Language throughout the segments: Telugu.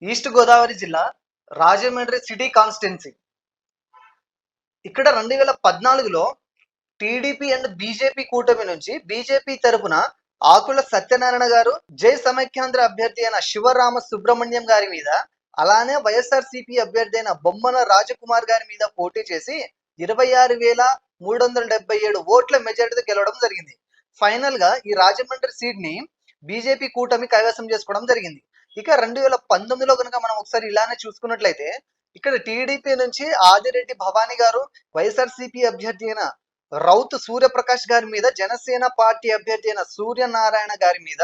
ఈస్ట్ గోదావరి జిల్లా రాజమండ్రి సిటీ కాన్స్టిట్యున్సీ. ఇక్కడ 2014లో టీడీపీ అండ్ బీజేపీ కూటమి నుంచి బీజేపీ తరపున ఆకుల సత్యనారాయణ గారు, జై సమైక్యాంధ్ర అభ్యర్థి అయిన శివరామ సుబ్రహ్మణ్యం గారి మీద, అలానే వైఎస్ఆర్సీపీ అభ్యర్థి అయిన బొమ్మన రాజకుమార్ గారి మీద పోటీ చేసి 26,377 ఓట్ల మెజారిటీతో గెలవడం జరిగింది. ఫైనల్ గా ఈ రాజమండ్రి సీట్ ని బీజేపీ కూటమి కైవసం చేసుకోవడం జరిగింది. ఇక 2019లో కనుక మనం ఒకసారి ఇలానే చూసుకున్నట్లయితే ఇక్కడ టీడీపీ నుంచి ఆదిరెడ్డి భవానీ గారు, వైఎస్ఆర్సీపీ అభ్యర్థి అయిన రౌత్ సూర్యప్రకాష్ గారి మీద, జనసేన పార్టీ అభ్యర్థి అయిన సూర్యనారాయణ గారి మీద,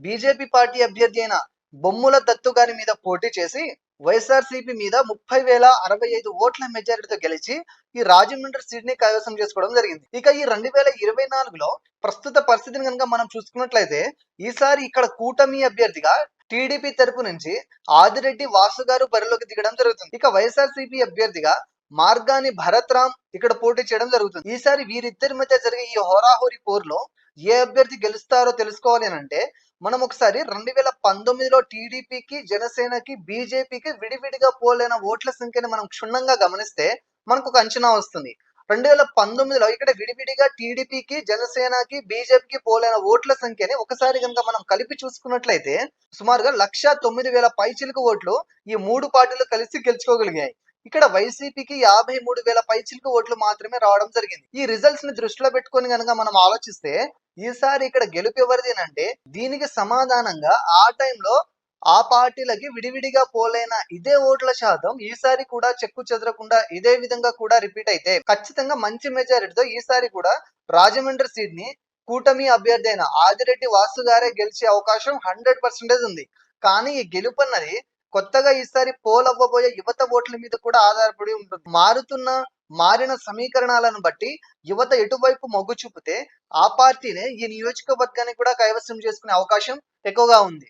బీజేపీ పార్టీ అభ్యర్థి అయిన బొమ్ముల దత్తు గారి మీద పోటీ చేసి వైఎస్ఆర్సీపీ మీద 30,065 ఓట్ల మెజారిటీతో గెలిచి ఈ రాజమండ్రి సీట్ ని కైవసం చేసుకోవడం జరిగింది. ఇక ఈ 2024లో ప్రస్తుత పరిస్థితిని కనుక మనం చూసుకున్నట్లయితే ఈసారి ఇక్కడ కూటమి అభ్యర్థిగా టీడీపీ తరపు నుంచి ఆదిరెడ్డి వాసు గారు బరిలోకి దిగడం జరుగుతుంది. ఇక వైఎస్ఆర్సీపీ అభ్యర్థిగా మార్గాని భరత్ రామ్ ఇక్కడ పోటీ చేయడం జరుగుతుంది. ఈసారి వీరిద్దరి మధ్య జరిగే ఈ హోరాహోరీ పోరులో ఏ అభ్యర్థి గెలుస్తారో తెలుసుకోవాలి అని అంటే మనం ఒకసారి 2019లో టీడీపీకి, జనసేనకి, బీజేపీకి విడివిడిగా పోలైన ఓట్ల సంఖ్యను మనం క్షుణ్ణంగా గమనిస్తే మనకు ఒక అంచనా వస్తుంది. 2019లో ఇక్కడ విడివిడిగా టీడీపీకి, జనసేనకి, బీజేపీకి పోలైన ఓట్ల సంఖ్యని ఒకసారి కనుక మనం కలిపి చూసుకున్నట్లయితే సుమారుగా 1,09,000 పైచిలుకు ఓట్లు ఈ మూడు పార్టీలు కలిసి గెలుచుకోగలిగాయి. ఇక్కడ వైసీపీకి 53,000 పైచిలుకు ఓట్లు మాత్రమే రావడం జరిగింది. ఈ రిజల్ట్స్ ని దృష్టిలో పెట్టుకొని కనుక మనం ఆలోచిస్తే ఈసారి ఇక్కడ గెలుపు ఎవరిది అంటే దీనికి సమాధానంగా ఆ టైంలో ఆ పార్టీలకి విడివిడిగా పోలైన ఇదే ఓట్ల శాతం ఈసారి కూడా చెక్కు చెదరకుండా ఇదే విధంగా కూడా రిపీట్ అయితే ఖచ్చితంగా మంచి మెజారిటీతో ఈసారి కూడా రాజమండ్రి సీట్ ని కూటమి అభ్యర్థి అయిన ఆదిరెడ్డి వాసు గారే గెలిచే అవకాశం 100% ఉంది. కానీ ఈ గెలుపు అన్నది కొత్తగా ఈసారి పోల్ అవ్వబోయే యువత ఓట్ల మీద కూడా ఆధారపడి ఉంటుంది. మారిన సమీకరణాలను బట్టి యువత ఎటువైపు మొగ్గు చూపితే ఆ పార్టీనే ఈ నియోజకవర్గాన్ని కూడా కైవసం చేసుకునే అవకాశం ఎక్కువగా ఉంది.